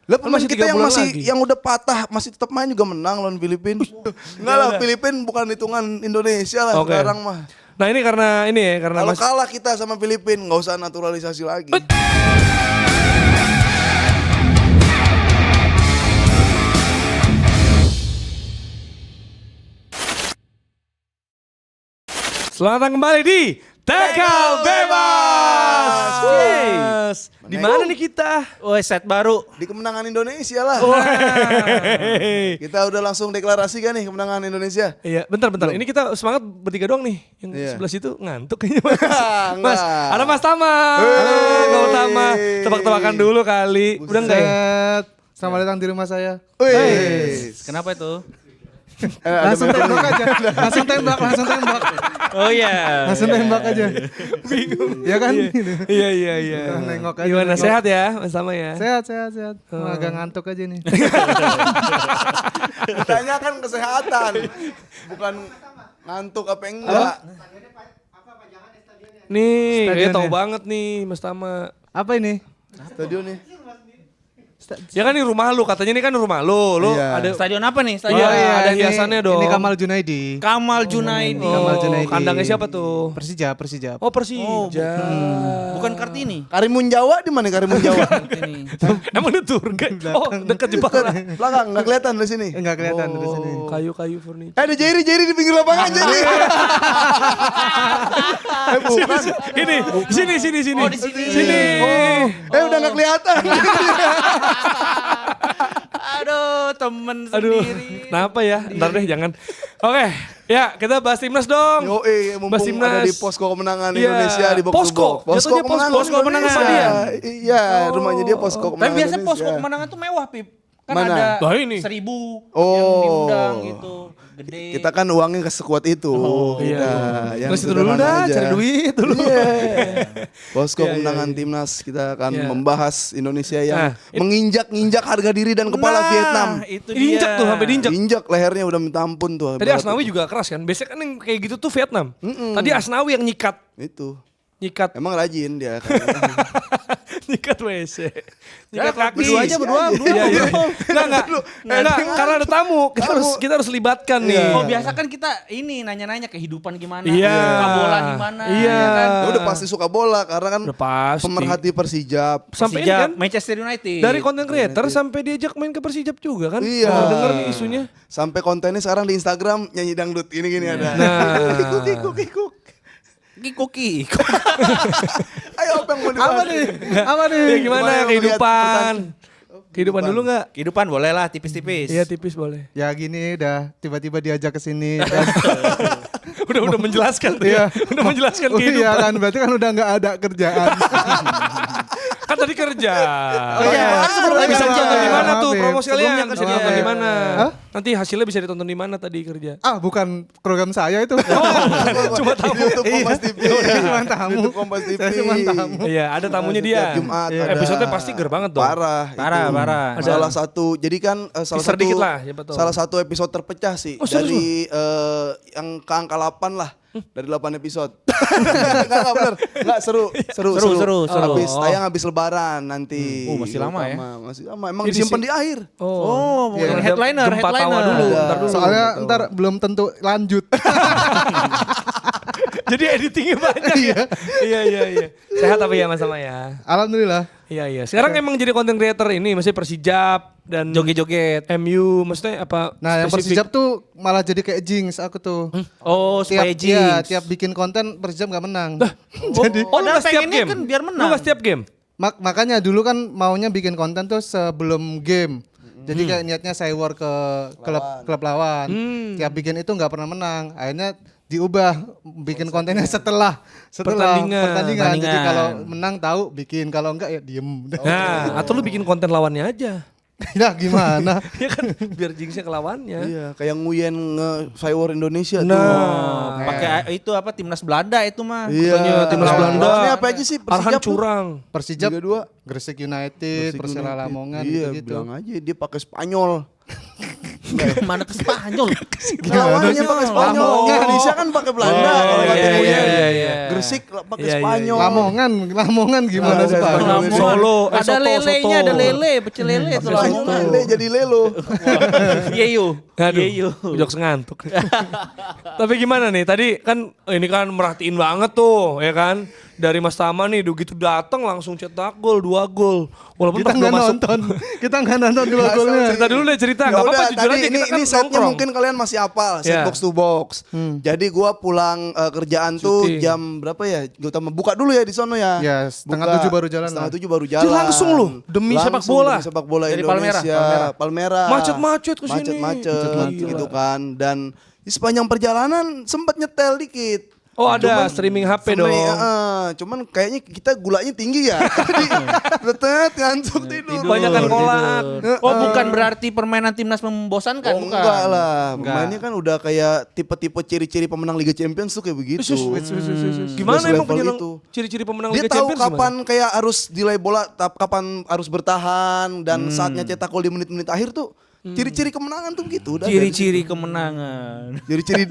Lah Kan pemain masih kita 3 yang bulan masih lagi. yang udah patah masih tetap main juga menang lawan Filipina. Enggak lah, Filipina bukan hitungan Indonesia lah Oke. sekarang mah. Nah ini karena Kalau kalah kita sama Filipina nggak usah naturalisasi lagi. Selamat datang kembali di Tackle Bebas. Yes. Di mana nih kita? Woi, set baru. Di kemenangan Indonesia lah. Wey. Kita udah langsung deklarasi kan nih kemenangan Indonesia. Iya, bentar. Ini kita semangat bertiga doang nih. Yang Iya. sebelah situ ngantuk kayaknya. Mas. Enggak. Ada Mas Tama. Halo, Tama. Tebak-tebakan dulu kali. Udah enggak ya? Set. Selamat datang di rumah saya. Wih. Kenapa itu? Langsung tembak aja. Langsung tembak. Oh iya. Langsung tembak aja. Bingung. Ya kan? Iya. Kita nengok aja, Gimana, nengok. sehat ya Mas Tama ya? Sehat. Agak ngantuk aja nih. Tanya kan kesehatan. Bukan ngantuk apa enggak. Nih, kayaknya Stadionnya. tahu banget nih Mas Tama. Apa ini? Stadion nih. Ya kan ini rumah lu, katanya ini kan rumah lu. Lu Iya. ada Stadion apa nih? Iya, Stadion ada ini- hiasannya dong. Ini Kamal Junaidi. Kamal Junaidi. Kamal Junaidi. Kandangnya siapa tuh? Persija. Oh Persija. Bukan Kartini. Karimun Jawa di mana Karimun Jawa? Kartini. Emang ada turga? Oh deket Jepara. Belakang enggak kelihatan dari sini. Enggak kelihatan dari sini. Kayu-kayu furniture. Ada Jerry di pinggir lapangan Jerry. Bukan. Ini, sini. Oh, di sini. Sini. Udah enggak kelihatan. Aduh, temen Aduh, sendiri. kenapa ya? Ntar deh jangan. Oke, ya kita bahas timnas dong. Yo, mumpung Bahas timnas. ada di posko kemenangan Iya. Indonesia di box to Posko. box. Jatuhnya posko kemenangan sama dia. Iya, rumahnya dia posko Tapi kemenangan. biasa Indonesia. posko kemenangan tuh mewah, Pip. Kan Mana? ada Lah, ini. 1000 yang Oh. diundang gitu. Gede. Kita kan uangnya sekuat itu. Iya. Yang Terus itu dulu sederhana dah, aja. cari duit dulu. Iya. Posko Iya, kemenangan iya. timnas kita akan Iya. membahas Indonesia yang Nah, menginjak-injak harga diri dan kepala Nah, Vietnam. Itu Diinjak dia. tuh, sampai diinjak. Injak lehernya udah minta ampun tuh. Tadi Asnawi juga keras kan. Biasanya kan yang kayak gitu tuh Vietnam. Tadi Asnawi yang nyikat. Itu. Nyikat. Emang rajin dia. Nyikat WC. Nyikat kaki. berdua aja, berdua. Iya. Enggak. Karena ada tamu. Kita harus libatkan nih. Oh, biasa kan kita ini nanya-nanya kehidupan gimana, Iya. suka bola gimana, Iya. ya kan? Ya udah pasti suka bola karena kan Udah pasti. pemerhati Persijap. Sampai ini Persija, kan Manchester United. dari konten creator sampai diajak main ke Persijap juga kan. Iya. Pernah denger nih isunya. Sampai kontennya sekarang di Instagram nyanyi dangdut gini-gini ada. Nah. Kikuk. Kuki. Ayo apa yang mau dibahas? Apa nih? Ya gimana Gimana yang kehidupan? Kehidupan dulu nggak? Kehidupan boleh lah tipis-tipis. Iya tipis boleh. Ya gini udah tiba-tiba diajak ke sini. Udah menjelaskan tuh ya. Udah menjelaskan Oh iya kehidupan. kan, berarti kan udah nggak ada kerjaan. Kan tadi kerja. Oh iya, kan sebelumnya Bisa kerja. ditonton di mana tuh Maaf, promo Beb. sekalian? Sebelumnya Bisa kerja. ditonton di mana? Hah? Nanti hasilnya bisa ditonton di mana tadi kerja? Ah, bukan program saya itu. Cuma tamu. YouTube Kompas TV. Cuma tamu. YouTube Kompas TV. Saya cuma tamu. Iya, ada tamunya dia. Setiap Jumat Iya. ada. Episode pasti ger banget dong. Parah. Parah, itu. parah. Salah satu. Jadi kan salah Teaser satu. dikit lah, siapa tahu. Salah satu episode terpecah sih Oh, serius, dari yang ke angka 8 lah. Dari 8 episode. Enggak bener. Enggak seru. Seru. Habis tayang habis lebaran nanti. masih lama ya? Masih lama. Emang Ini disimpan sih- di akhir. Oh, bukan Ada headliner, gempa tawa headliner. dulu, Ada. ntar dulu. Soalnya ntar belum tentu lanjut. Jadi editingnya banyak ya. Iya. Sehat apa ya Mas Sama ya? Alhamdulillah. Iya. Sekarang emang jadi content creator ini masih Persijap dan Joget-joget. MU, maksudnya apa? Nah, yang spesifik? Persijap tuh malah jadi kayak jinx aku tuh. Oh, supaya jinx. Tiap bikin konten Persijap nggak menang. Jadi lu Padahal nggak setiap pengennya game? kan biar menang. Lu nggak setiap game? Makanya dulu kan maunya bikin konten tuh sebelum game. Jadi kayak niatnya saya war ke klub lawan. Tiap bikin itu nggak pernah menang. Akhirnya diubah bikin kontennya setelah Pertandingan. pertandingan. Jadi kalau menang tahu bikin, kalau enggak ya diem. Nah, atau lu bikin konten lawannya aja. Ya gimana? Ya kan biar jinxnya ke lawannya. Iya, kayak Nguyen nge-Firework Indonesia tuh. Nah, Pakai itu apa timnas Belanda itu mah. Iya, katanya timnas Nah, Belanda. lawannya apa aja sih? Arhan Persijap tuh? curang. Persijap, Liga 2. Gresik United, Persik Persela United. Lamongan Iya, gitu. bilang aja dia pakai Spanyol. Mana ke Spanyol? Lawannya pakai Spanyol. Indonesia kan pakai Belanda. Kalau katanya iya. Gresik pakai Iya, iya, Spanyol. Lamongan gimana Ada Pak? Lamongan. Solo, Ada lelenya, ada lele, pecel lele itu Lamongan. Lele jadi lelo. Iya yuk. Aduh, Iya yuk. jokes ngantuk. Tapi gimana nih, tadi kan ini kan merhatiin banget tuh, ya kan? Dari Mas Tama nih, begitu datang langsung cetak gol, 2 gol. Walaupun Kita pas nggak belum masuk. nonton. Kita nggak nonton dua golnya. Cerita dulu deh, cerita. Ya Gak apa-apa, udah, jujur tadi aja kita kan ini setnya nongkrong. mungkin kalian masih hafal, set Ya. box to box. Jadi gua pulang kerjaan tuh Syuting. jam berapa ya? Gua utama buka dulu ya di sono ya. Ya, setengah Buka, 7 baru jalan Setengah lah. 7 baru jalan. langsung lu, demi sepak bola? Demi sepak bola Dari Indonesia. Palmera. Macet-macet ke sini. Macet-macet Gila. gitu kan. Dan di sepanjang perjalanan sempat nyetel dikit. Oh ada streaming HP dong. Cuman kayaknya kita gulanya tinggi ya. Jadi tetet ngantuk tidur. Banyakan kolak. Oh bukan berarti permainan timnas membosankan, Oh bukan? enggak lah, pemainnya kan udah kayak tipe-tipe ciri-ciri pemenang Liga Champions tuh kayak begitu. Gimana Udah emang selevel penyerang itu. ciri-ciri pemenang Dia Liga tahu Champions kapan gimana? kayak harus delay bola, kapan harus bertahan dan saatnya cetak gol di menit-menit akhir tuh. Ciri-ciri kemenangan tuh begitu. Udah dari Ciri-ciri kemenangan. situ. Ciri-ciri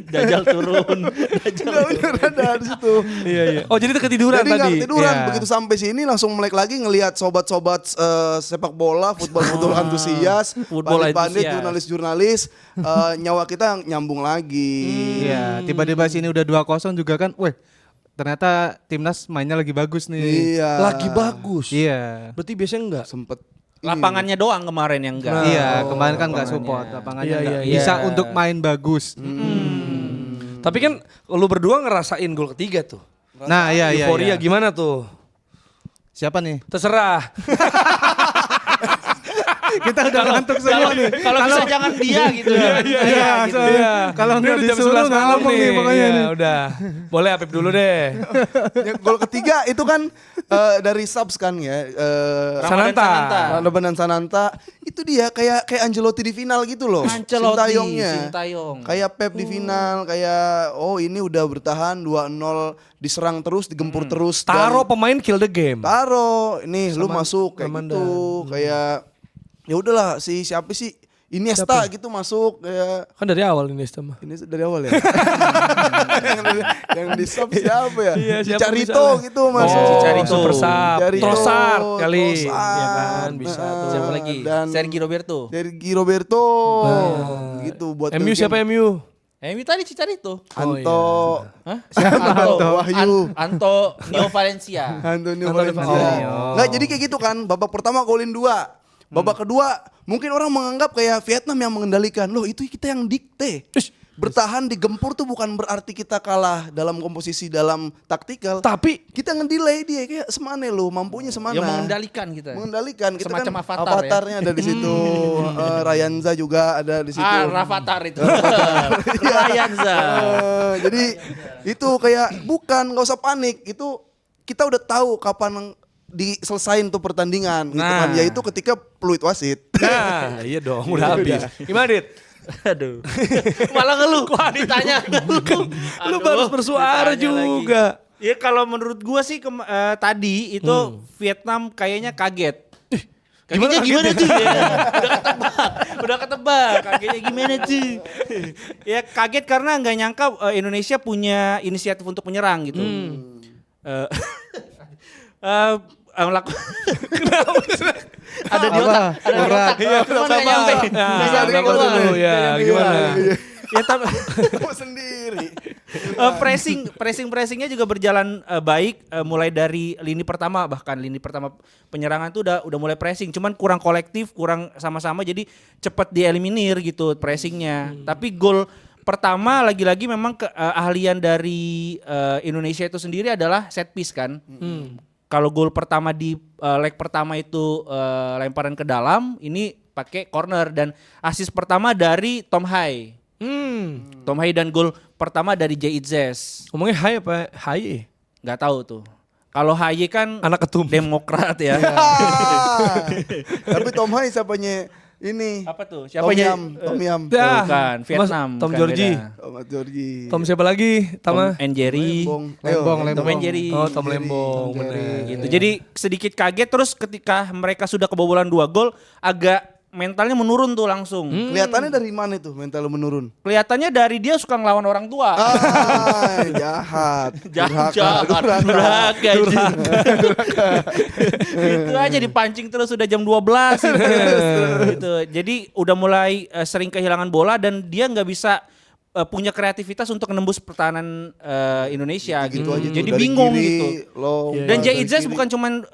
Dajjal turun. Udah ada di situ. Iya iya. Oh jadi ketiduran Jadi nggak tadi. ketiduran, Iya. begitu sampai sini langsung melek lagi ngelihat sobat-sobat sepak bola, football antusias, Football pandit-pandit, antusias. jurnalis-jurnalis, nyawa kita nyambung lagi. Iya, tiba-tiba sini udah 2-0 juga kan. Weh, ternyata timnas mainnya lagi bagus nih. Iya. Lagi bagus. Iya. Berarti biasanya enggak. Sempet Lapangannya doang kemarin yang enggak. Iya, Oh, kemarin kan nggak lapangannya. support, lapangannya Iya, nggak iya, bisa iya. untuk main bagus. Tapi kan lu berdua ngerasain gol ketiga tuh. Nah, iya iya. Euforia iya. gimana tuh? Siapa nih? Terserah. Kita udah ngantuk semua nih. Kalau bisa jangan dia gitu. Iya, gitu. soalnya kalau Ini nggak udah jam disuruh 11 nggak malam ngomong nih pokoknya Iya, nih. udah. Boleh Apip dulu deh. yang gol ketiga itu kan dari subs kan ya. Sananta. Ramadan dan Sananta itu dia kayak Ancelotti di final gitu loh. Ancelotti, Sintayongnya. Sintayong. Kayak Pep di final, kayak ini udah bertahan 2-0, diserang terus, digempur terus. dan Taro pemain kill the game. Taro, ini lu masuk kayak Ramandan. gitu, kayak ya udahlah siapa sih Iniesta gitu masuk kayak Kan dari awal ini mah. ini dari awal ya. yang di sub siapa ya? Iya, Si siapa Carito misalnya? gitu masuk. Si Carito. Super Sub. Carito, Trossard kali. Trossard. Iya kan, bisa tuh. Siapa lagi? Dan Sergi Roberto. Sergi Roberto. Gitu buat MU Belgium. siapa MU? MU tadi Cicarito. Anto. Hah? Anto Wahyu. Anto Neo Valencia. Antonio Antonio Valencia. Valencia. Nggak, jadi kayak gitu kan. Babak pertama golin 2. Babak kedua mungkin orang menganggap kayak Vietnam yang mengendalikan. Loh itu kita yang dikte. Bertahan digempur tuh bukan berarti kita kalah dalam komposisi dalam taktikal. Tapi Kita ngedelay dia kayak semane lo, mampunya semana. Yang mengendalikan kita. Mengendalikan kita Semacam kan avatar ya. avatarnya ada di situ. Ryanza juga ada di situ. Rafathar itu. Rayanza. Jadi itu kayak bukan nggak usah panik, itu kita udah tahu kapan diselesain tuh pertandingan gitu Nah. kan, yaitu ketika peluit wasit. nah, iya dong, udah habis. Gimana Dit? Aduh. Malah ngeluh. Ditanya ngeluh. Lu baru bersuara juga. Ya kalau menurut gua sih tadi itu Vietnam kayaknya kaget. Kagetnya gimana tuh ya? Udah ketebak. Kagetnya gimana tuh? Ya kaget karena nggak nyangka Indonesia punya inisiatif untuk menyerang gitu. Ada di otak, ada di otak. Cuman nggak nyampe. Nggak nyampe sabar keluar. dulu ya, gimana? Ya tapi Kamu sendiri. pressingnya juga berjalan baik mulai dari lini pertama, bahkan lini pertama penyerangan tuh udah mulai pressing, cuman kurang kolektif, kurang sama-sama, jadi cepat dieliminir gitu pressingnya. Tapi gol pertama lagi-lagi memang keahlian dari Indonesia itu sendiri adalah set piece kan. Kalau gol pertama di leg pertama itu lemparan ke dalam, ini pakai corner, dan assist pertama dari Tom Hai. Tom Hai, dan gol pertama dari Jay Itzes. Ngomongnya Hai apa Hai? Nggak tahu tuh. Kalau Haye kan Anak ketum. Demokrat ya. Tapi Tom Hai siapanya ini? Apa tuh? Tom Siapanya? Yam, Tom Yam. Ya. Bukan, Vietnam. Tom bukan, Georgie. beda. Tom Georgi. Tom siapa lagi? Tom Tama. and Jerry. Lembong. Tom and Jerry. Oh, Tom Lembong. Bener. Gitu. Jadi sedikit kaget, terus ketika mereka sudah kebobolan 2 gol agak mentalnya menurun tuh langsung. Kelihatannya dari mana itu mental lu menurun? Kelihatannya dari dia suka ngelawan orang tua. Jahat. Jahat, durhaka. Itu aja dipancing terus udah jam 12 gitu. Jadi udah mulai sering kehilangan bola dan dia nggak bisa punya kreativitas untuk menembus pertahanan Indonesia gitu. Aja tuh, Jadi dari bingung kiri, gitu. long, Dan dari Jay Itzes kiri. bukan cuman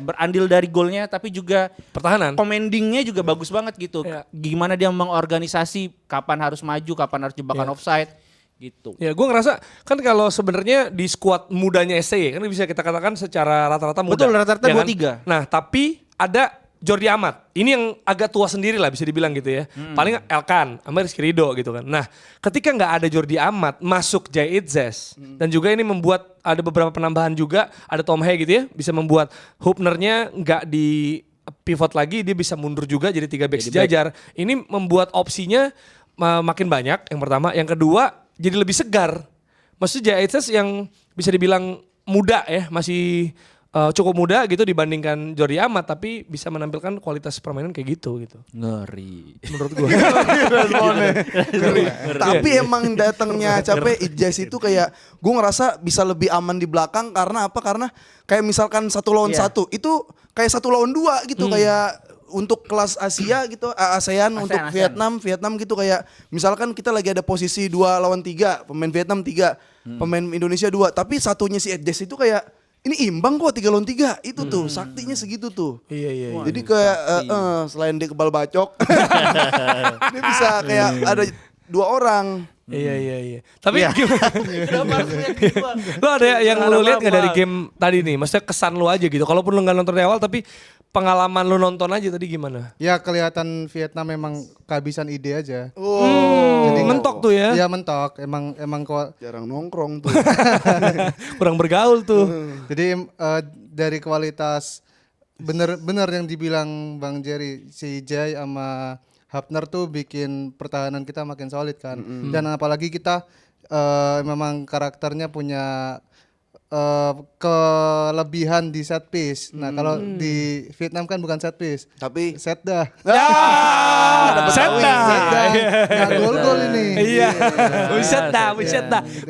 berandil dari golnya tapi juga Pertahanan. commandingnya juga bagus banget gitu. Iya. Gimana dia mengorganisasi kapan harus maju, kapan harus jebakan offside gitu. Ya gue ngerasa kan kalau sebenarnya di skuad mudanya SCY kan bisa kita katakan secara rata-rata muda. Betul, rata-rata ya kan? 23. Nah tapi ada Jordi Amat. Ini yang agak tua sendiri lah bisa dibilang gitu ya. Paling Elkan sama Rizky Ridho gitu kan. Nah ketika nggak ada Jordi Amat masuk Jay Itzes. Dan juga ini membuat ada beberapa penambahan juga. Ada Tom Hay gitu ya. Bisa membuat Hubnernya nggak di pivot lagi. Dia bisa mundur juga jadi 3 back sejajar. Ini membuat opsinya makin banyak yang pertama. Yang kedua jadi lebih segar. Maksudnya Jay Itzes yang bisa dibilang muda ya. Masih cukup muda gitu dibandingkan Jordi Amat, tapi bisa menampilkan kualitas permainan kayak gitu. Ngeri. Menurut gue. Tapi emang datangnya capek Itzes itu kayak gue ngerasa bisa lebih aman di belakang karena apa? Karena kayak misalkan 1 lawan 1 itu kayak 1 lawan 2 gitu kayak untuk kelas Asia gitu, ASEAN untuk Vietnam gitu kayak misalkan kita lagi ada posisi 2 lawan 3, pemain Vietnam 3, pemain Indonesia 2, tapi satunya si Itzes itu kayak ini imbang kok 3 lawan 3 itu tuh saktinya segitu tuh. Iya. Jadi kayak selain dia kebal bacok, dia bisa kayak ada 2 orang. Iya. Tapi gimana? Lo ada yang lo lihat nggak dari game tadi nih? Maksudnya kesan lo aja gitu. Kalaupun lo nggak nonton dari awal, tapi pengalaman lo nonton aja tadi gimana? Ya kelihatan Vietnam memang kehabisan ide aja. Oh, Mentok tuh ya? Iya mentok, emang jarang nongkrong tuh. Kurang bergaul tuh. Jadi dari kualitas bener yang dibilang Bang Jerry, si Jay sama Hubner tuh bikin pertahanan kita makin solid kan. Dan apalagi kita memang karakternya punya kelebihan di set piece. Nah kalau di Vietnam kan bukan set piece, Tapi set dah. Set dah. Nah, gol-gol ini. Iya. Buset dah.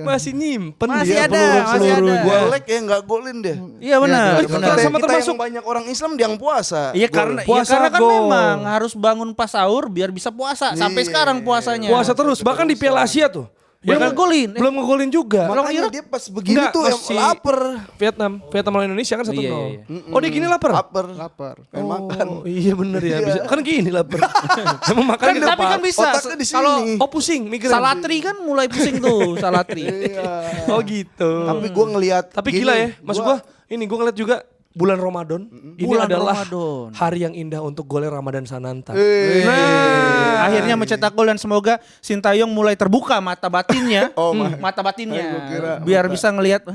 Masih nyimpen Masih dia ada, masih peluru-peluru ada. gua. Golek ya nggak golin deh. Iya benar. Iya, benar. benar. Sama Kita termasuk yang banyak orang Islam yang puasa. Iya karena Puasa karena kan gol. memang harus bangun pas sahur biar bisa puasa. Sampai Iya. sekarang puasanya. Puasa terus, bahkan di Piala Asia tuh. Belum ngegolin. Belum ngegolin juga. Makanya dia pas begini Enggak, tuh masih lapar. Vietnam lawan Indonesia kan 1-0. Iya. Oh dia gini lapar? Lapar. Pengen makan. Oh iya bener ya. Bisa. Kan gini lapar. Emang makan Kan, gitu, tapi Pak. kan bisa. Otaknya di sini. Kalau Oh pusing mikirin. Salatri kan mulai pusing tuh, Salatri. Oh gitu. Tapi gue ngelihat. Tapi gini, gila ya. Maksud gua ini gua ngeliat juga bulan Ramadan. Ini Bulan adalah Ramadan. hari yang indah untuk golnya Ramadan Sananta. Nah, akhirnya mencetak gol dan semoga Sintayong mulai terbuka mata batinnya. Mata batinnya. Biar bisa ngelihat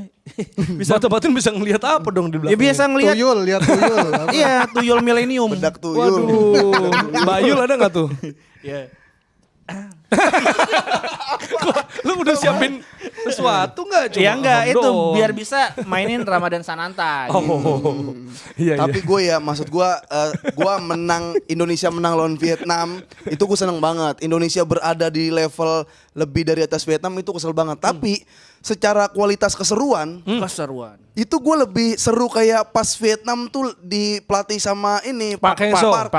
Bisa batin bisa ngelihat apa dong di ya belakang? biasa ngelihat. Lihat tuyul. Iya, tuyul milenium. Bedak tuyul. Waduh. Bayul ada nggak tuh? Iya. Lu udah siapin sesuatu nggak? Cuma Ya enggak aham itu dong. biar bisa mainin Ramadan Sananta. Gitu. Oh. Iya Tapi gue ya maksud gue menang, Indonesia menang lawan Vietnam itu gue seneng banget. Indonesia berada di level lebih dari atas Vietnam itu kesel banget. Tapi secara kualitas keseruan Keseruan. itu gue lebih seru kayak pas Vietnam tuh dipelatih sama ini Pak Heng Seo. Park.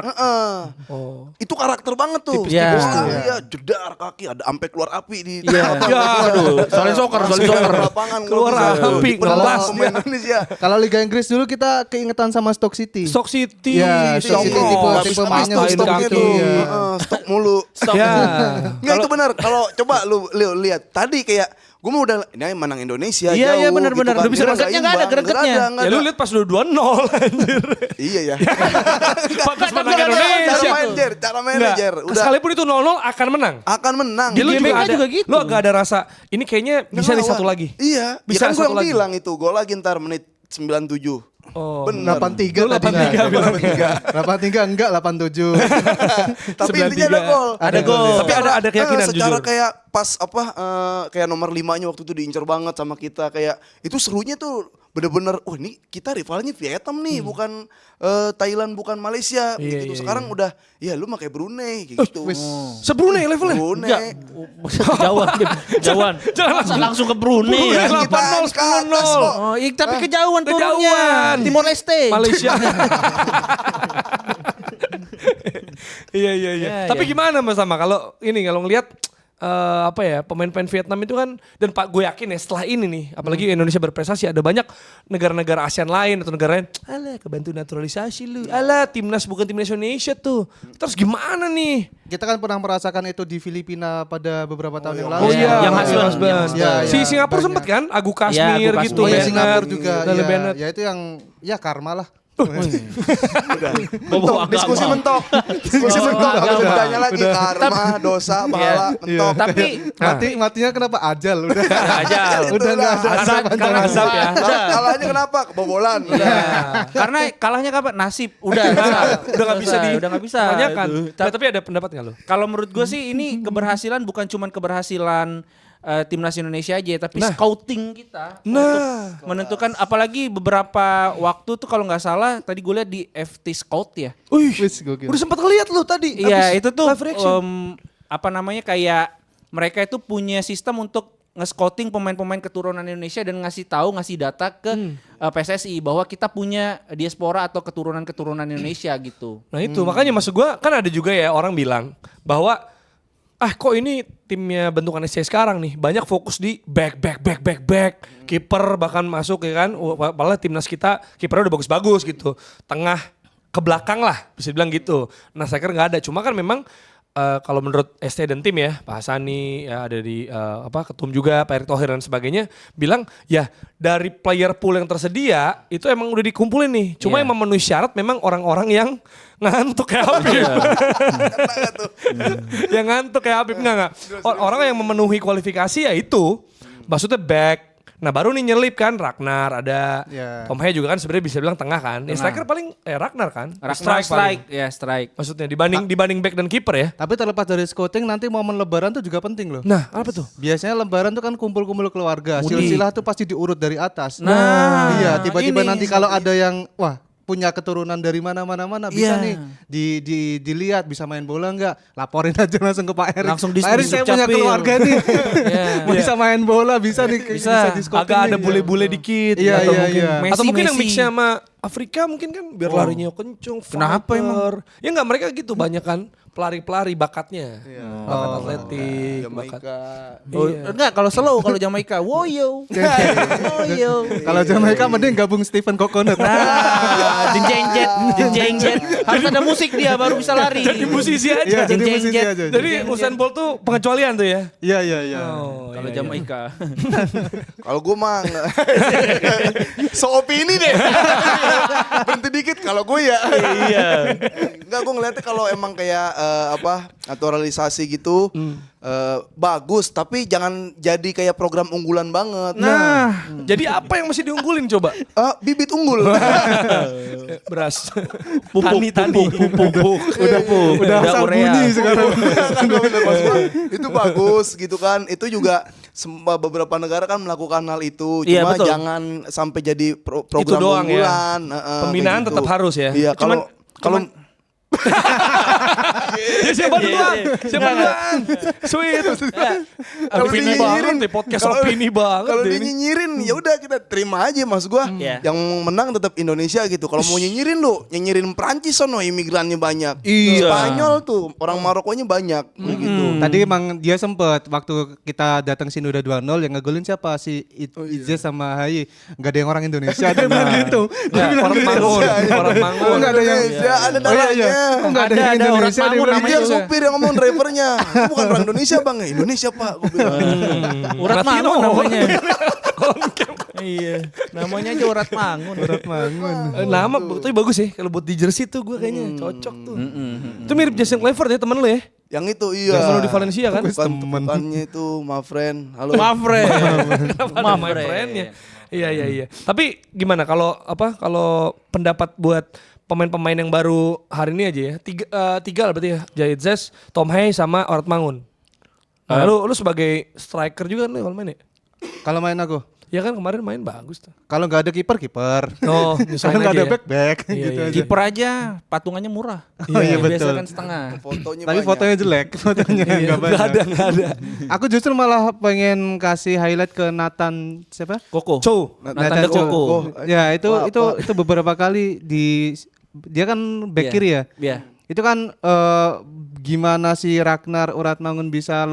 Oh. Itu karakter banget tuh. Tipis-tipis Wah, tuh, iya, jedar kaki ada sampai keluar api di Iya. Ya, aduh. Soalnya soccer. lapangan Keluar api, ngelas pemain dia. Indonesia. Kalau Liga Inggris dulu kita keingetan sama Stoke City. Stock City. Iya, Stoke City tipe mainnya Habis stok kaki. gitu. Stok mulu. Ya. Enggak itu benar. Kalau coba lu lihat tadi kayak gue mau udah ini menang Indonesia Iya, jauh. iya, benar-benar. kan. Udah bisa Kira gregetnya nggak nggak ada, imbang. gregetnya. Nggak Ya ada. lu lihat pas udah 2-0 anjir. Iya ya. Pas menang nggak ada Indonesia. Cara Enggak, manajer udah sekalipun itu 0-0 akan menang. akan menang. Jadi lu GBK juga ada, juga gitu. lu agak ada rasa ini kayaknya bisa nih Ngelawan. satu lagi. Iya. Bisa Bisa kan gue satu yang lagi. bilang itu gol lagi ntar menit 97. Oh. Bener. 83 Lu 83 bilang. 83 enggak 87. Tapi 93. intinya ada gol. Ada gol. Tapi ada keyakinan secara jujur. kayak pas kayak nomor 5-nya waktu itu diincar banget sama kita kayak itu serunya tuh bener-bener, oh ini kita rivalnya Vietnam nih, bukan Thailand, bukan Malaysia, Iya, gitu. iya, Sekarang udah, ya lu pakai Brunei, kayak gitu. Se-Brunei levelnya. Brunei. Kejauhan, kejauhan. Langsung ke Brunei ya. Kita 8-0, ke atas 10-0. kok. Oh, tapi kejauhan turunnya. Kejauhan. Timor Leste. Malaysia. Iya. Ya, Tapi ya. gimana Mas Sama kalau ngelihat apa ya pemain-pemain Vietnam itu kan dan Pak gue yakin ya setelah ini nih apalagi Indonesia berprestasi ada banyak negara-negara ASEAN lain atau negara lain alah kebantu naturalisasi lu alah timnas bukan timnas Indonesia tuh terus gimana nih Kita kan pernah merasakan itu di Filipina pada beberapa tahun yang lalu. oh iya Yang husband. husband. Ya, Si ya, Singapura banyak. sempet kan Agu Ya, Kasmir Agu gitu Oh Kasmir. ya Singapura Bennett, juga. Dale Ya, Bennett. ya itu yang ya karma lah. Bawa Diskusi agama. mentok. Diskusi mentok. Ditanya lagi karma, dosa, pahala, mentok. Tapi Matinya kenapa ajal udah. Ajal. Udah enggak ada Azab, azab karena antara- azab ya. Kalahnya kenapa? Kebobolan. karena kalahnya kapan? Nasib. Udah Udah nggak bisa udah nggak bisa. tanyakan. Itu. Nah, tapi ada pendapat nggak lo? Kalau menurut gue sih ini keberhasilan bukan cuma keberhasilan timnas Indonesia aja, tapi Nah. scouting kita Nah. untuk menentukan. Apalagi beberapa waktu tuh kalau nggak salah tadi gue lihat di FT Scout ya. Wih, Wis, gokil. udah sempat ngeliat lo tadi. Iya abis itu tuh live reaction. apa namanya kayak mereka itu punya sistem untuk nge-scouting pemain-pemain keturunan Indonesia dan ngasih data ke PSSI bahwa kita punya diaspora atau keturunan Indonesia gitu. Nah itu makanya maksud gue kan ada juga ya orang bilang bahwa kok ini timnya bentukan SC sekarang nih banyak fokus di back kiper bahkan masuk ya kan padahal timnas kita kipernya udah bagus-bagus gitu tengah ke belakang lah bisa bilang gitu nah saya kira nggak ada cuma kan memang kalau menurut ST dan tim ya Pak Hasani ya ada di ketum juga Pak Erick Thohir dan sebagainya bilang ya dari player pool yang tersedia itu emang udah dikumpulin nih cuma Iya. yang memenuhi syarat memang orang-orang yang ngantuk kayak Habib yang ngantuk kayak Habib enggak orang yang memenuhi kualifikasi ya itu maksudnya back nah baru nih nyelip kan Ragnar ada Ya. Tom Haye juga kan sebenarnya bisa bilang tengah kan ya striker paling Ragnar kan Ragnar paling. strike, ya strike. Maksudnya dibanding back dan kiper ya. Tapi terlepas dari scouting nanti momen lebaran tuh juga penting loh. Nah, apa tuh? Biasanya lebaran tuh kan kumpul-kumpul keluarga. Silsilah tuh pasti diurut dari atas. Nah, iya, tiba-tiba ini. nanti kalau ada yang wah punya keturunan dari mana bisa Iya. nih dilihat bisa main bola enggak laporin aja langsung ke Pak Erik. Langsung Pak Erik saya punya Dukcapil. keluarga nih. Iya. bisa main bola bisa nih Bisa. di scouting Agak ada nih. bule-bule dikit. Iya, atau iya, mungkin, iya. atau mungkin yang Messi. mixnya sama Afrika mungkin kan biar larinya kencung. Kenapa fighter. Ya enggak mereka gitu banyak kan pelari-pelari bakatnya. Bakat atletik, bakat. Jamaika. Oh, enggak kalau slow kalau Jamaika. Woyo. Woyo. Kalau Jamaika mending gabung Stephen Coconut. Nah, jenjengjet. Harus ada musik dia baru bisa lari. Jadi musisi aja. Iya, jadi Jeng, musisi jeng, aja. Jadi Usain Bolt tuh pengecualian tuh ya. Iya iya iya. Oh, Kalau iya, Jamaika. Kalau gue mah nggak. So opini deh. Berhenti dikit kalau gue ya. Iya. Enggak, gue ngeliatnya kalau emang kayak naturalisasi gitu bagus, tapi jangan jadi kayak program unggulan banget. Nah, jadi apa yang mesti diunggulin coba? Bibit unggul. Beras. Pupuk. Udah asal bunyi sekarang. Kan gua bener, maksud gua, itu bagus gitu kan. Itu juga beberapa negara kan melakukan hal itu. Iya, Cuma betul. jangan sampai jadi program Itu doang ya. unggulan. Pembinaan kayak tetap harus ya. Iya, kalau Ya siapa duluan? Siapa duluan? Sweet. Kalau Opini dinyinyirin, banget deh podcast opini banget. Kalau deh dia ini. nyinyirin ya udah kita terima aja mas gua. Iya. Yang menang tetap Indonesia gitu. Kalau mau nyinyirin lu, nyinyirin Prancis sono imigrannya banyak. Iya. Spanyol tuh orang Marokonya banyak gitu. Tadi emang dia sempet waktu kita datang sini udah 2-0 yang ngegolin siapa si Izzy sama Hayi. Enggak ada yang orang Indonesia. Dia bilang gitu. Dia bilang Orang gitu. Mangun, orang Oh, Mangun. enggak ada yang Indonesia, ada Oh iya iya. darahnya. Kok enggak ada yang Ada orang Indonesia dia Mangun bilang namanya Dia gitu. juga. supir yang ngomong drivernya. Itu bukan orang Indonesia bang ya? Indonesia pak. Gua bilang. Urat Latino. Mangun namanya. Iya, namanya aja Urat Mangun. Urat Mangun. Nama tapi bagus sih kalau buat di jersey tuh gue kayaknya cocok tuh. Itu mirip Jason Clever ya temen lu ya. Yang itu iya. Yang selalu di Valencia kan. Bukannya itu my friend. Halo. Mafre. Kenapa ada my friend-nya? Iya. Tapi gimana kalau pendapat buat pemain-pemain yang baru hari ini aja ya. Tiga lah berarti ya. Jahit Zes, Tom Haye sama Orat Mangun. Nah, lu sebagai striker juga kan lu kalau main ya? Kalau main aku Ya kan kemarin main bagus tuh. Kalau nggak ada kiper. Oh, Kalau nyesuaiin nggak aja ada ya. back Iya, gitu iya. aja. Kiper aja patungannya murah. Oh iya Biasa betul. kan setengah. Fotonya Tapi banyak. fotonya jelek, fotonya Iya, nggak nggak banyak. ada. Aku justru malah pengen kasih highlight ke Nathan siapa? Koko. Chow. Nathan De Coco. Ya itu Wah, itu beberapa kali dia kan back Iya. kiri ya. Iya. Itu kan gimana si Ragnar Uratmangun bisa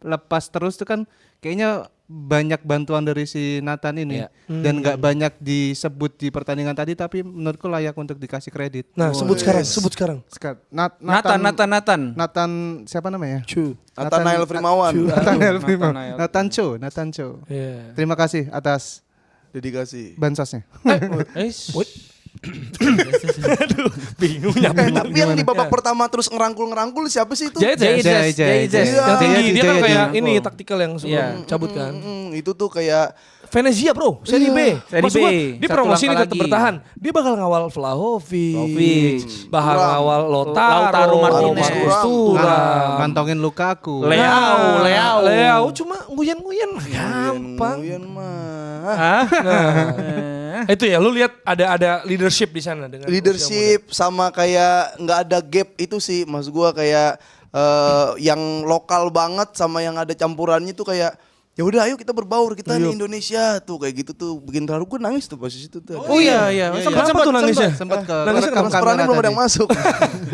lepas terus tuh kan kayaknya banyak bantuan dari si Nathan ini Iya. dan nggak banyak disebut di pertandingan tadi tapi menurutku layak untuk dikasih kredit. Nah, sebut sekarang. Nathan. Nathan siapa namanya? Chu. Nathanael Frimawan. Nathan Cho. Iya. Terima kasih atas Dedikasi. bansosnya. Bingung nyapa. Tapi yang di babak pertama terus ngerangkul siapa sih itu? Jaitzes. Jaitzes. Yang tinggi dia kan Jaya kayak di- ini taktikal yang sebelum Iya. cabut kan. Itu tuh kayak Venezia bro, Seri B. Seri Maksud B. gua, dia Satu promosi ini langkah tetap lagi. bertahan. Dia bakal ngawal Vlahovic, Vlahovic. bakal Thuram. ngawal Lautaro Lautaro Martinez. Thuram. Mantongin Lukaku. Leao cuma nguyen-nguyen gampang. Nguyen mah. Hah? Itu ya, lu lihat ada leadership di sana dengan Leadership sama kayak nggak ada gap itu sih, mas gua kayak yang lokal banget sama yang ada campurannya tuh kayak ya udah ayo kita berbaur kita nih Indonesia tuh kayak gitu tuh bikin terharu. Gue nangis tuh pas itu tuh. Oh iya. Kenapa tuh nangisnya? Sempat ke Nangisnya rekam Mas Prani kamera belum ada tadi. yang masuk.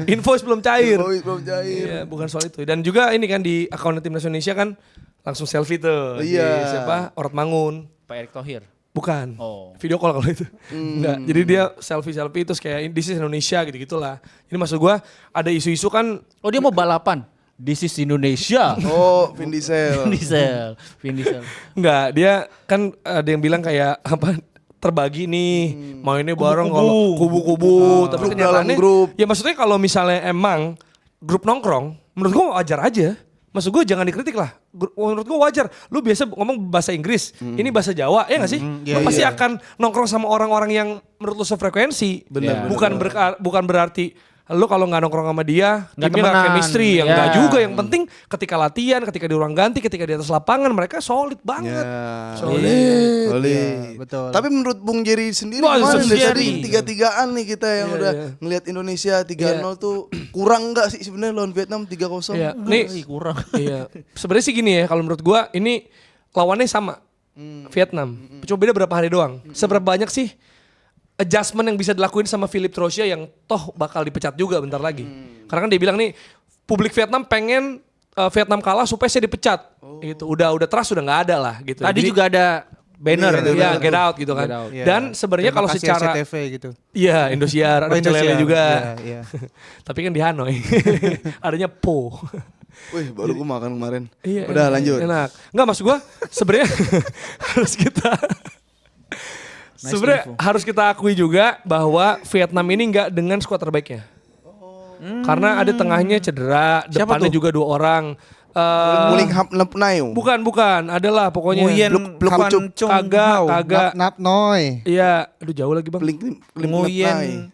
Invoice belum cair. Belum cair. Iya, bukan soal itu. Dan juga ini kan di akun timnas Indonesia kan langsung selfie tuh. Iya. Si siapa? Uratmangun. Pak Erick Thohir. Bukan. Oh. Video call kalau itu. Enggak. Jadi dia selfie terus kayak this is Indonesia gitu-gitulah. Ini maksud gua ada isu-isu kan Oh dia mau balapan. This is Indonesia. Oh, Vin Diesel. Vin Diesel. enggak, dia kan ada yang bilang kayak apa terbagi nih mainnya bareng kalau kubu-kubu tapi Grup kenyataannya dalam grup. ya maksudnya kalau misalnya emang grup nongkrong menurut gua wajar aja. Maksud gue jangan dikritik lah. Menurut gue wajar. Lu biasa ngomong bahasa Inggris. Ini bahasa Jawa. Ya gak sih? Lu pasti akan nongkrong sama orang-orang yang menurut lu sefrekuensi. Benar, Bukan berarti lu kalau nggak nongkrong sama dia, Nggak timnya nggak temenan. chemistry. Yang Ya. nggak juga. Yang penting ketika latihan, ketika di ruang ganti, ketika di atas lapangan mereka solid banget. Solid. betul. Tapi menurut Bung Jerry sendiri Wah, gimana Bung dari Jerry. tadi tiga-tigaan nih kita yang Iya, udah iya. ngelihat Indonesia 3-0 tuh kurang nggak sih sebenarnya lawan Vietnam 3-0? Iya. Nih kurang. iya. Sebenarnya sih gini ya, kalau menurut gua ini lawannya sama. Vietnam. Cuma beda berapa hari doang. Seberapa banyak sih adjustment yang bisa dilakuin sama Philip Trousia yang toh bakal dipecat juga bentar lagi. Karena kan dia bilang nih publik Vietnam pengen Vietnam kalah supaya saya dipecat. Gitu. Udah trust udah nggak ada lah gitu. Tadi Jadi, juga ada banner. ya get out gitu kan. Get out. Iya. Dan sebenarnya Terima kalau kasih secara SCTV gitu. iya Indosiar ada Pecel Lele juga. Iya. Tapi kan di Hanoi. Adanya Po. Wih, baru gue makan kemarin. Iya, Udah enak, lanjut. Enak. Enggak maksud gua sebenarnya harus kita sebenarnya harus kita akui juga bahwa Vietnam ini enggak dengan skuad terbaiknya. Karena ada tengahnya cedera, Siapa depannya tuh? juga 2 orang. Muling hap nepnayo. Bukan, adalah pokoknya. Nguyen Bluk Van Cup. Chong Kagak, Hao. kagak. Nap Noi. Iya, aduh jauh lagi bang. Klim Nguyen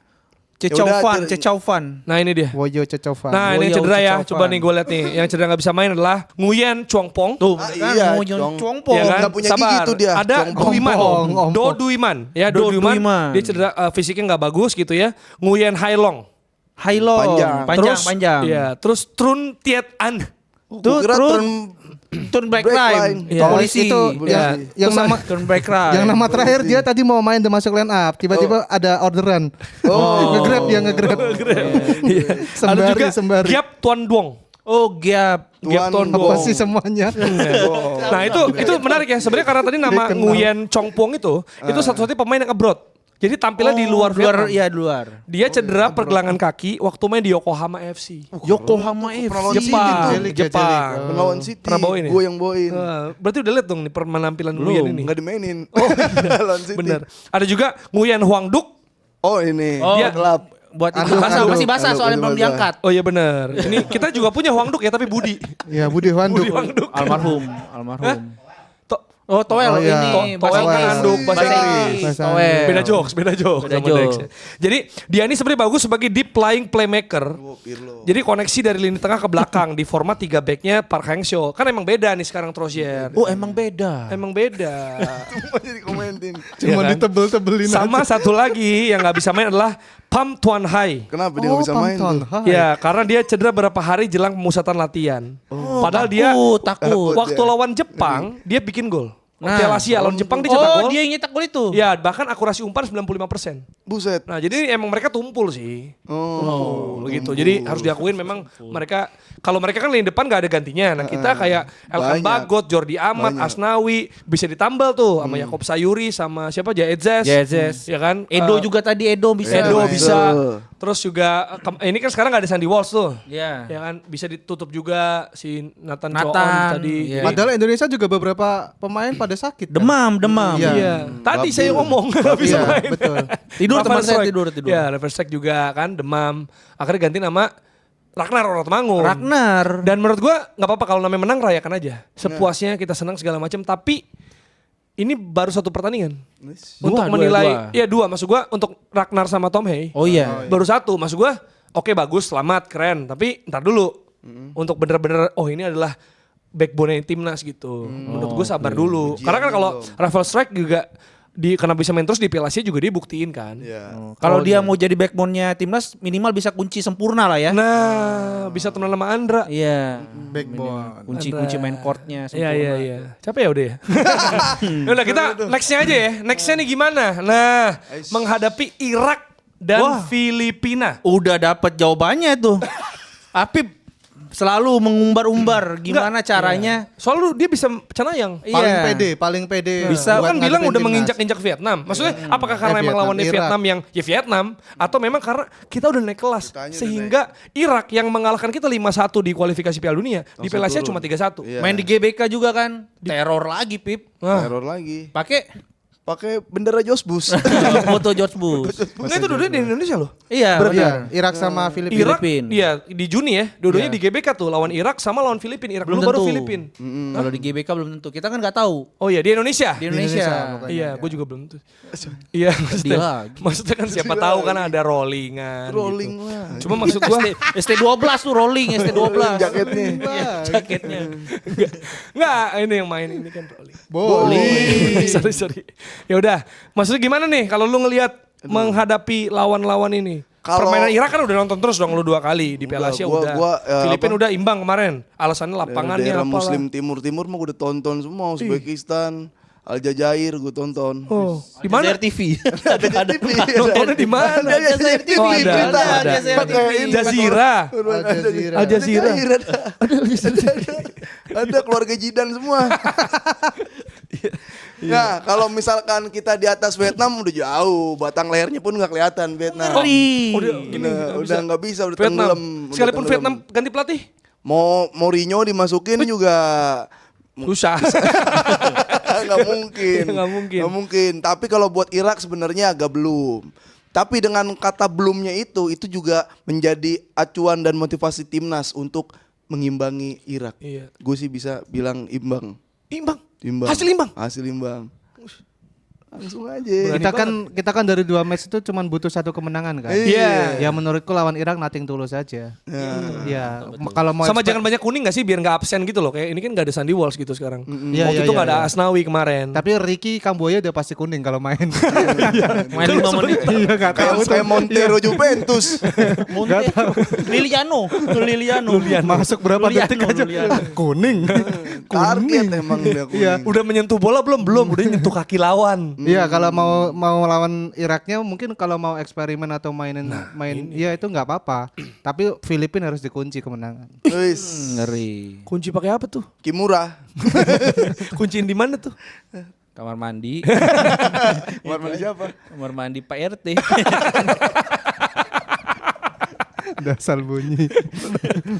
Yaudah, Cecauvan. Nah ini dia. Woyo Cecovan. Nah ini yang Woyo cedera ya, Cecovan. coba nih gue lihat nih. Yang cedera gak bisa main adalah Nguyen Chuangpong. Tuh, Ah, kan iya, Nguyen Chong. Chuangpong. Ya kan? Nggak punya gigi tuh dia, Ada Chongpong. Duiman. Ompong. Do Duiman. Ya Do Do Duiman. Duiman. Dia cedera fisiknya nggak bagus gitu ya. Nguyen Hailong. Hailong. Panjang. Panjang. Iya, terus Trun Tiet An. Tuh, kira Turn back Break line. line. Iya. Polisi. Itu Iya. yang Terus nama Turn back line. yang nama terakhir dia tadi mau main dan masuk line up, tiba-tiba ada orderan. Nge-grab dia nge-grab. Iya. Ada juga Sembari. Giap Tuan Duong. Oh, Giap. Giap Tuan Tuan Apa Duong. sih semuanya? Nah itu menarik ya. Sebenarnya karena tadi nama Dikenal. Nguyen Chongpong itu satu-satunya pemain yang abroad. Jadi tampilnya di luar Vietnam. Iya, luar. Dia cedera pergelangan kaki waktu main di Yokohama FC. Yokohama FC. Pernah lawan City Jepang, tuh. Jelik ya, Jepang. jelik. Lawan City. Pernah bawain ya? Gue yang bawain. Berarti udah lihat dong nih penampilan Nguyen ini. Enggak dimainin. Oh, Lawan City. bener. Ada juga Nguyen Huang Duk. Oh ini. Oh, Dia- gelap. Buat itu Aduh, basah, aduh. masih basah Aduh, soalnya aduh, belum aduh. diangkat. Oh iya bener. Ini kita juga punya Huang Duk ya tapi Budi. Ya Budi Wanduk. Budi Huang Duk. Almarhum. Oh, Toel Oh, iya. ini Toel kan anduk bahasa Inggris. Bahasa Toel. Beda jokes. Beda sama jokes. Dex. Jadi dia ini sebenarnya bagus sebagai deep lying playmaker. Pirlo. Jadi koneksi dari lini tengah ke belakang di format 3 backnya Park Hang-seo. Kan emang beda nih sekarang Trozier. Oh, emang beda. Emang beda. Cuma jadi komentin. Cuma Iya kan? ditebel-tebelin Sama satu lagi yang nggak bisa main adalah Pham Tuan Hai. Kenapa dia nggak bisa main tuh? Ya, karena dia cedera beberapa hari jelang pemusatan latihan. Padahal dia takut. waktu lawan Jepang dia bikin gol. Nah. Piala Asia lawan Jepang dia cetak Oh, gol. dia yang nyetak gol itu. Ya, bahkan akurasi umpan 95%. Buset. Nah, jadi emang mereka tumpul sih. Oh, Gitu. Jadi harus diakuin memang mereka kalau mereka kan lini depan gak ada gantinya. Nah, kita kayak Elkan banyak. Bagot, Jordi Amat, Banyak. Asnawi bisa ditambal tuh sama Yakob Sayuri sama siapa Jaedzes. Jaedzes. Ya kan? Edo juga tadi Edo bisa. Edo Betul. bisa. Terus juga ini kan sekarang gak ada Sandy Walsh tuh. Iya. Ya kan bisa ditutup juga si Nathan Nathan, Choon tadi. iya. Padahal Indonesia juga beberapa pemain pada sakit. kan? Demam. Iya. Iya. Tadi Babil. saya ngomong gak bisa Iya, main. betul. Tidur Rafael teman saya Struijk. tidur. Ya, Rafael Struijk juga kan demam. Akhirnya ganti nama Ragnar Rotmangun. Ragnar. Dan menurut gua nggak apa-apa kalau namanya menang rayakan aja. Sepuasnya kita senang segala macam. Tapi ini baru satu pertandingan untuk Dua. menilai. Iya dua. Maksud gua untuk Ragnar sama Tom Hey. Oh iya. Baru satu. Maksud gua oke bagus, selamat, keren. Tapi ntar dulu untuk bener-bener ini adalah backbone timnas gitu. Menurut gue sabar dulu. Karena kan kalau Rafael Struijk juga karena bisa main terus di Piala Asia juga dia buktiin kan. Iya. Kalau dia mau jadi backbone-nya timnas minimal bisa kunci sempurna lah ya. Nah, bisa temenan sama Andra. Iya. Backbone. Kunci main courtnya Iya sempurna. iya. Capek ya udah ya. Udah kita nextnya aja ya. Nextnya nih gimana? Nah, menghadapi Irak dan Wah. Filipina. Udah dapat jawabannya tuh. Apip selalu mengumbar-umbar gimana caranya. Soalnya dia bisa cenayang. Paling pede. Bisa buat kan bilang ngadepin udah timnas. menginjak-injak Vietnam. Maksudnya apakah karena emang Vietnam, lawannya Irak. Vietnam yang ya Vietnam atau memang karena kita udah naik kelas Kitanya udah sehingga Irak yang mengalahkan kita 5-1 di kualifikasi Piala Dunia di Piala Asia cuma 3-1. Iya. Main di GBK juga kan. Teror lagi Pip. Teror lagi. Pakai Bendera Josbus. foto George Bush. Enggak itu dua di Indonesia loh. Iya. Berarti benar. Irak sama Filipina. Irak, Filipin. iya di Juni ya, dua-duanya di GBK tuh lawan Irak sama lawan Filipina. Irak Belum dulu baru tentu. Filipin. Kalau di GBK belum tentu. Kita kan nggak tahu. Oh iya di Indonesia. Di Indonesia. Iya, gue juga belum tuh. Iya, maksudnya, lagi. maksudnya kan siapa tahu kan ada rollingan. Rolling gitu. lah. Cuma maksud gue ST12 tuh rolling ST12. Jaketnya. Jaketnya. Enggak, ini yang main ini kan rolling. Boleh. sorry. Ya udah, maksudnya gimana nih kalau lu ngelihat menghadapi lawan-lawan ini? Kalau- Permainan Irak kan udah nonton terus dong lu 2 kali di Piala Asia Enggak, udah. gua, Filipina udah imbang kemarin. Alasannya lapangannya Daerah apa Muslim Timur mah gue udah tonton semua. Uzbekistan, Aljazair gue tonton. Oh, di mana? Aljazair TV. Ada TV. Nontonnya di mana? Aljazair TV. Oh, ada, berita. ada. Aljazair Pakai TV. ini, Jazira. Al-Jazeera. Al Jazeera. Ada keluarga Jidan semua. Nah, kalau misalkan kita di atas Vietnam udah jauh, batang lehernya pun nggak kelihatan Vietnam. Udah nggak bisa, udah Vietnam. tenggelam. udah Sekalipun tenggelam. Vietnam ganti pelatih. Mau Mourinho dimasukin juga Susah. nggak mungkin. Nggak mungkin. Nggak mungkin. Tapi kalau buat Irak sebenarnya agak belum. Tapi dengan kata belumnya itu juga menjadi acuan dan motivasi timnas untuk mengimbangi Irak. Iya. Gue sih bisa bilang imbang. Imbang. Imbang. Hasil imbang. Hasil imbang. Langsung aja. Kita kan dari 2 match itu cuman butuh 1 kemenangan kan. Iya. Ya menurutku lawan Irak nothing tulus aja. Iya. Kalau mau Sama expect- jangan banyak kuning gak sih biar gak absen gitu loh. Kayak ini kan gak ada Sandy Walsh gitu sekarang. Iya, Waktu iya, itu gak iya, ada iya. Asnawi kemarin. Tapi Ricky Kamboya udah pasti kuning kalau main. Main 5 menit. Iya enggak tahu tuh. Kayak Montero Juventus. Liliano. Masuk berapa detik aja kuning. Target emang dia kuning. Iya. Udah menyentuh bola belum? Belum. Udah nyentuh kaki lawan. Iya, kalau mau lawan Iraknya mungkin kalau mau eksperimen atau main iya itu nggak apa-apa. Tapi Filipina harus dikunci kemenangan. Wis. Ngeri. Kunci pakai apa tuh? Kimura. Kunciin di mana tuh? Kamar mandi. Kamar mandi siapa? Kamar mandi Pak RT. Dasar bunyi.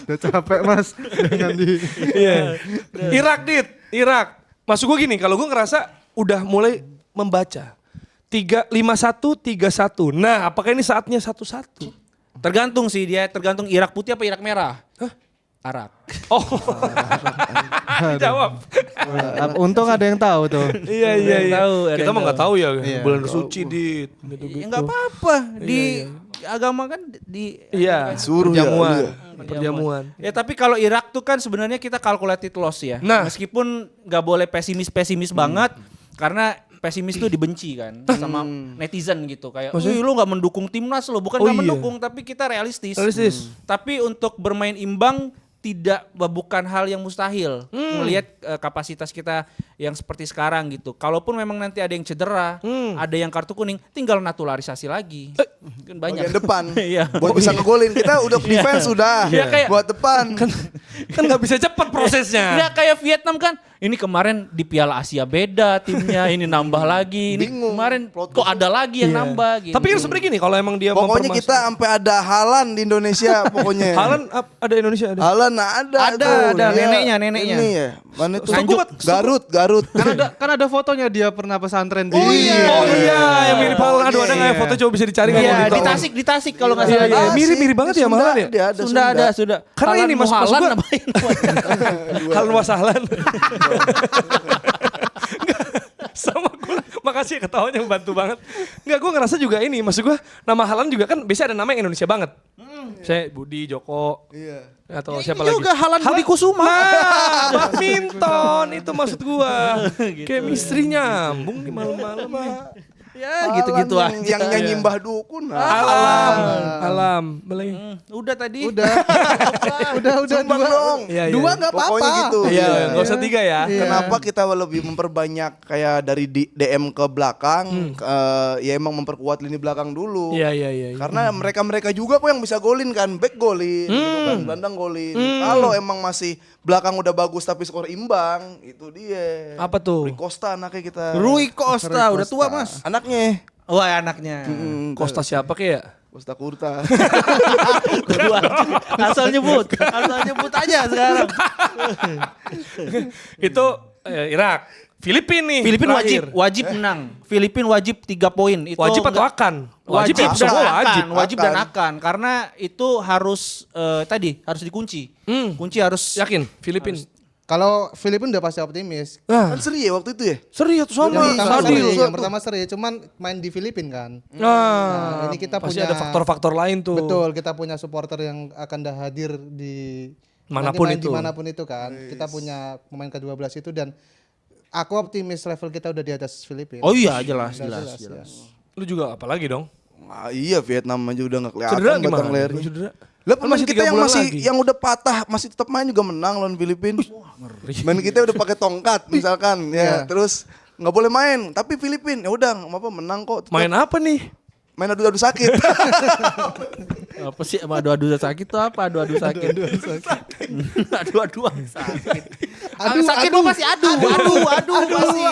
Udah capek Mas dengan di Iya. Irak. Maksud gue gini, kalau gue ngerasa udah mulai membaca 5-1, 3-1. Nah, apakah ini saatnya 1-1? Tergantung sih dia, tergantung Irak putih apa Irak merah. Hah? Arak. Oh. Jawab. Untung ada yang tahu tuh. Iya Ada yang tahu, ada Kita yang mah nggak tahu ya Iya. bulan suci di gitu-gitu. Ya nggak apa-apa di agama kan di Iya, Suruh ya, perjamuan. iya. Perjamuan. Ya tapi kalau Irak tuh kan sebenarnya kita calculated loss ya. Nah. Meskipun nggak boleh pesimis banget karena pesimis tuh dibenci kan sama netizen gitu kayak, "Wih, lu nggak mendukung timnas lo." Bukan Oh, nggak iya. mendukung tapi kita realistis. Realistis. Tapi untuk bermain imbang tidak bukan hal yang mustahil melihat kapasitas kita yang seperti sekarang gitu. Kalaupun memang nanti ada yang cedera, ada yang kartu kuning, tinggal naturalisasi lagi. Kan banyak. Bagian depan. Iya. Buat bisa ngegolin. Kita udah defense sudah. Iya, kayak- Buat depan. Kan nggak bisa cepat prosesnya. Nggak kayak Vietnam kan. Ini kemarin di Piala Asia beda timnya, ini nambah lagi. Ini Bingung. kemarin kok ada lagi yang Iya. nambah gitu. Tapi kan sebenarnya gini, kalau emang dia Pokoknya kita sampai ada Halan di Indonesia pokoknya. Halan ada Indonesia ada. Halan ada. Ada, tuh. ada. Dia Neneknya. Ini ya. Mana itu? Nganjuk. Garut. Kan ada fotonya dia pernah pesantren di. Oh iya, yang mirip Halan. Aduh, ada nggak ya foto coba bisa dicari nggak? Iya, Mau di gitu. Tasik kalau nggak Iya, salah. iya. Ah, Mirip-mirip sih, banget di ya sama Sunda Halan ya? ada, Sunda ada, Sunda. Karena ini maksud Halan gua- ngapain? Halan wasahlan. Sama gue, makasih ya ketawanya membantu banget. Enggak, gue ngerasa juga ini, maksud gue nama Halan juga kan biasanya ada nama yang Indonesia banget. Saya Budi, Joko, Iya. atau Ya, siapa ini lagi? juga Halan Budi Kusuma. Nah, badminton itu maksud gue. Chemistry nyambung di malam-malam nih. Ya gitu-gitu Halan aja. yang nyanyi Mbah Dukun. Alam, beli. Udah tadi. Udah Sumbang dua. dong. Iya, iya. Dua nggak apa-apa. Pokoknya gitu. Iya, nggak usah 3 ya. Iya. Kenapa kita lebih memperbanyak kayak dari DM ke belakang, ya emang memperkuat lini belakang dulu. Iya, iya, iya. Karena mereka juga kok yang bisa golin kan, back golin, gitu kan, gelandang golin. Kalau emang masih belakang udah bagus tapi skor imbang, itu dia. Apa tuh? Rui Costa anaknya kita. Rui Costa udah tua Mas. Anaknya. Wah anaknya. Costa siapa kayak? Costa Curta. Kedua. Asal nyebut aja sekarang. Itu Irak. Filipina nih. Filipina terakhir. wajib menang. Filipina wajib 3 poin. Itu Wajib atau enggak- akan? Wajib, ya, dan semua akan, wajib. dan akan karena itu harus harus dikunci. Kunci harus Yakin? Filipina. Kalau Filipina udah pasti optimis. Kan seri ya waktu itu ya? Serius sama Yang pertama seri, Sadil. yang pertama seri, cuman main di Filipina kan. Nah, Ini kita pasti punya ada faktor-faktor lain tuh. Betul, kita punya supporter yang akan hadir di Manapun nanti main itu. dimanapun itu kan. Kita punya pemain ke-12 itu dan aku optimis level kita udah di atas Filipina. Oh iya jelas. Ya. Lu juga apa lagi dong? Ah, iya Vietnam aja udah nggak kelihatan Cedera batang gimana? lehernya. Cedera. Lah Kan pemain masih kita 3 yang bulan masih lagi. yang udah patah masih tetap main juga menang lawan Filipina. Main kita udah pakai tongkat misalkan ya, terus nggak boleh main, tapi Filipina ya udah apa menang kok. tetap. Main apa nih? Main adu-adu sakit. Apa sih adu-adu sakit itu apa? Adu-adu sakit. Adu-adu sakit. Sakit mah pasti adu pasti.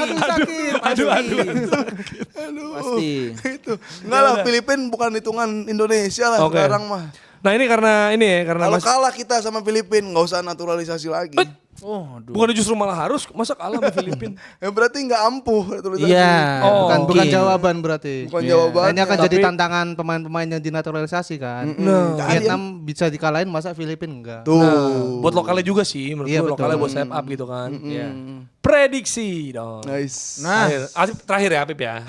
Aduh. Pasti. Itu. Enggak lah, Filipina bukan hitungan Indonesia lah Oke. sekarang mah. Nah ini karena Kalau Mas, kalah kita sama Filipina nggak usah naturalisasi lagi. Oh, aduh. bukan justru malah harus masa kalah sama Filipina. Ya berarti nggak ampuh naturalisasi. Iya, Oh, bukan oke. jawaban berarti. Bukan jawaban. Ini akan Tapi- jadi tantangan pemain-pemain yang dinaturalisasi kan. Nah, Vietnam bisa dikalahin masa Filipina enggak. Tuh. buat lokalnya juga sih, menurut Iya, gue betul. lokalnya buat step up gitu kan. Iya. Prediksi dong. Nice. Nah, Terakhir ya Apip ya.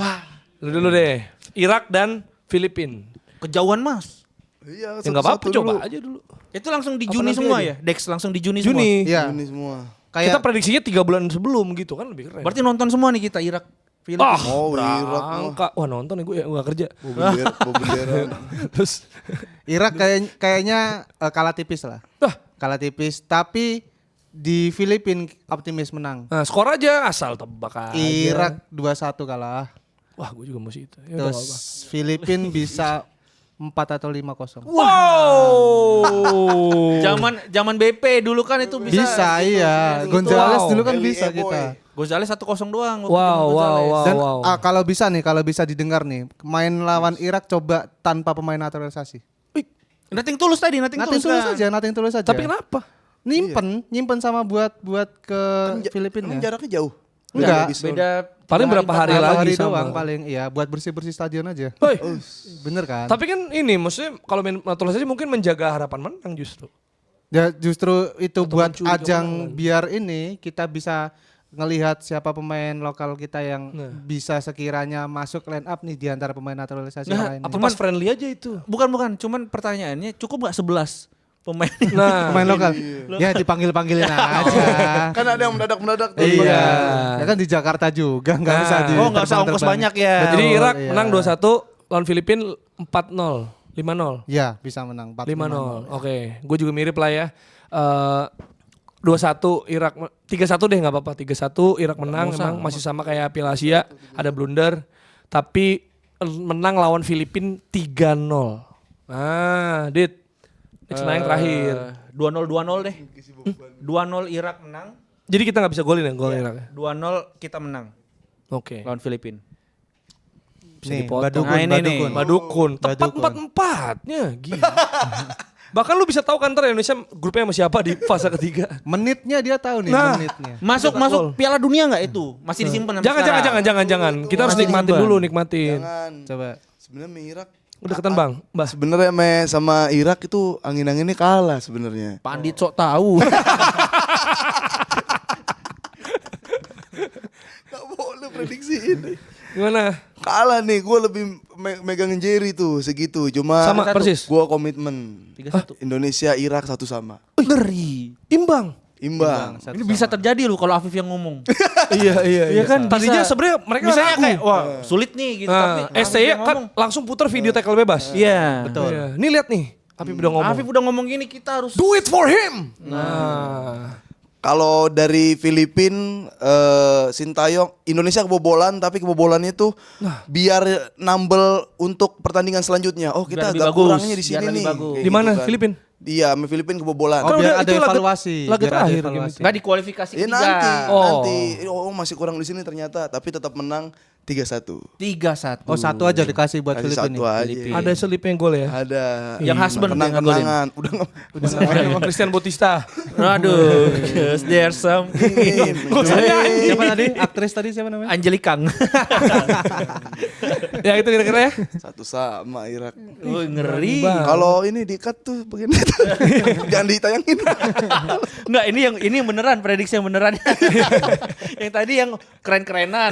Lu dulu deh. Irak dan Filipina. kejauhan Mas. Iya, Ya nggak apa-apa, satu-satu coba dulu. aja dulu. Itu langsung di Apa Juni nanti semua aja? ya? Dex langsung di Juni semua. Juni. Iya. Ini semua. Kita Kayak prediksinya 3 bulan sebelum gitu kan lebih keren. Berarti nonton semua nih kita Irak. Filipina. Oh, Irak mah. Berangka. Wah nonton ya gue ya gak kerja. Bawa bendera. Terus Irak kayaknya kalah tipis lah. ah, Kalah tipis tapi di Filipina optimis menang. nah skor aja asal tebak aja. Irak 2-1 kalah. Wah gue juga masih itu. Ya, udah Terus nggak apa-apa. Filipina bisa 4 atau 5-0. Wow. Zaman BP dulu kan itu bisa. Bisa iya. Gonzales Wow. dulu kan Eli bisa Eboy. kita. Gonzales 1-0 doang. waktu Wow, zaman wow, Gonzales. wow. Dan kalau bisa didengar nih, main lawan Irak coba tanpa pemain naturalisasi. Nothing tulus tadi, nothing Nating tulus. tulus aja, nating tulus aja. Tapi kenapa? Nyimpen sama buat ke Filipina. Emang jaraknya jauh? Enggak. Beda Paling berapa hari Berapa lagi hari sama. doang paling, iya buat bersih-bersih stadion aja. Woi, Bener kan? tapi kan ini maksudnya kalau main naturalisasi mungkin menjaga harapan menang justru. Ya justru itu buat mencuri ajang kemenangan. biar ini kita bisa ngelihat siapa pemain lokal kita yang bisa sekiranya masuk line up nih di antara pemain naturalisasi yang lain. Apa pas friendly aja itu? Bukan, cuman pertanyaannya cukup nggak 11 pemain? Nah, Pemain lokal. Ya dipanggil-panggilin aja. Kan ada yang mendadak-mendadak tuh. Iya. Ya kan di Jakarta juga nggak usah di. Oh nggak usah ongkos banyak ya. jadi Oh, Irak iya. menang 2-1 lawan Filipina 4-0, 5-0. Ya bisa menang 5-0. Oke, gue juga mirip lah ya. 2-1 Irak 3-1 deh nggak apa-apa. 3-1 Irak menang memang masih sama kayak Piala Asia, ada blunder tapi menang lawan Filipina 3-0. Nah, Dit. Next yang terakhir. 2-0 deh. 2-0 Irak menang. Jadi kita nggak bisa golin ya gol Irak. 2-0 kita menang Oke. lawan Filipina. Bisa Nih, dipotong. Nah, ini nih. Badukun. Tepat 4-4-nya. Gila. Bahkan lu bisa tahu kan ntar Indonesia grupnya sama siapa di fase ketiga. Menitnya dia tahu nih Nah. menitnya. Masuk Piala Dunia nggak itu? Masih disimpan sampai sekarang? Jangan. Kita harus Masih nikmatin disimpan. dulu, nikmatin. Jangan. Coba. Sebenarnya sama Irak. Udah ketan Bang, Mbah. Sebenarnya sama Irak itu angin-anginnya kalah sebenarnya. Pandit sok tahu. Gak boleh prediksi ini. Gimana? Kalah nih, gue lebih megangin Jerry tuh segitu. Cuma Sama persis. gue komitmen 3-1. Indonesia Irak 1 sama. Ngeri. Imbang. Imbang. Ini bisa terjadi loh kalau Afif yang ngomong. Iya kan? Tadinya Bisa. sebenarnya mereka Misalnya ragu. kayak wah sulit nih gitu tapi Afif STY yang kan ngomong. langsung putar video tackle bebas. Iya. Betul. Iya. Nih lihat nih, Afif udah ngomong. Afif udah ngomong gini kita harus Do it for him. Nah. Kalau dari Filipina, Sintayong, Indonesia kebobolan tapi kebobolannya itu biar nambel untuk pertandingan selanjutnya. Oh kita Biar lebih agak bagus, kurangnya di biar sini lebih nih. bagus. Kayak Di mana? kan. Filipina? Iya, sama Filipina kebobolan. Oh Kan biar udah- ada itu laga- evaluasi. laga biar ada terakhir evaluasi. game itu. nggak di kualifikasi Ya ketiga. nanti. Oh masih kurang di sini ternyata, tapi tetap menang 3-1. 3-1. Oh satu aja dikasih buat Kasih Filipina. satu aja. Filipina. Ada selipnya yang gol ya. Ada. Yang husband yang ngegolin. Kenang-kenangan. Udah Christian Bautista. Aduh, yes, there's something. Gak usah nyanyi. Siapa tadi? Aktris tadi siapa namanya? Angelikang. Ya itu kira-kira ya. 1 sama Irak. Oh, ngeri. Kalau ini di-cut tuh begini. Jangan ditayangin. Enggak, ini yang beneran, prediksi yang beneran. Yang tadi yang keren-kerenan.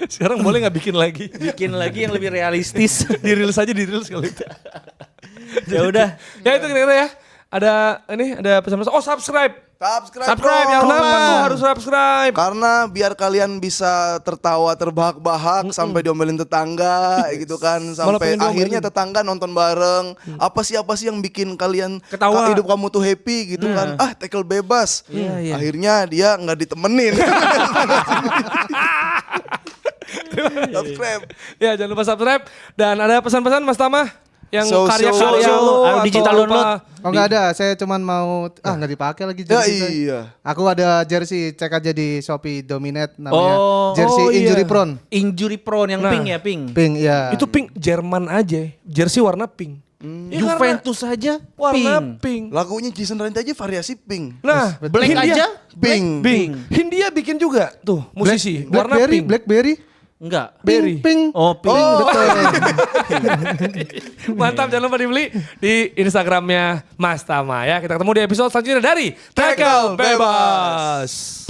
Sekarang boleh nggak bikin lagi? Bikin lagi yang lebih realistis. Di reels aja, di reels kalau itu. Ya udah. Ya itu kira-kira ya. Ada pesan-pesan. Oh subscribe. Subscribe yang Kenapa lupa. tuh harus subscribe? Karena biar kalian bisa tertawa terbahak-bahak sampai diomelin tetangga gitu kan, sampai pengen diomelin. akhirnya tetangga nonton bareng. Apa sih yang bikin kalian Ketawa. hidup kamu tuh happy gitu kan? Ah, tackle bebas. Iya. Akhirnya dia nggak ditemenin. Subscribe. Ya jangan lupa subscribe. Dan ada pesan-pesan Mas Tama? Yang So, karya-karya so, lo digital atau download. apa? Oh nggak ada, saya cuman mau nggak dipakai lagi Ya jersey saya. iya. Aku ada jersey, cek aja di Shopee Dominate namanya. Oh, Jersey oh, iya. Injury Prone. Injury prone yang Nah. pink ya, pink. Pink ya. Itu pink Jerman aja. Jersey warna pink. Ya, Juventus saja karena warna pink. pink. Lagunya Jason Ranti aja variasi pink. Nah, Black Hindia- aja? Pink. Pink. Hindia bikin juga tuh musisi warna Blackberry, pink. Blackberry. Enggak. Berry. Pink. Oh, pink. Betul. Mantap, jangan lupa dibeli di Instagramnya Mas Tama ya. Kita ketemu di episode selanjutnya dari Tackle Bebas.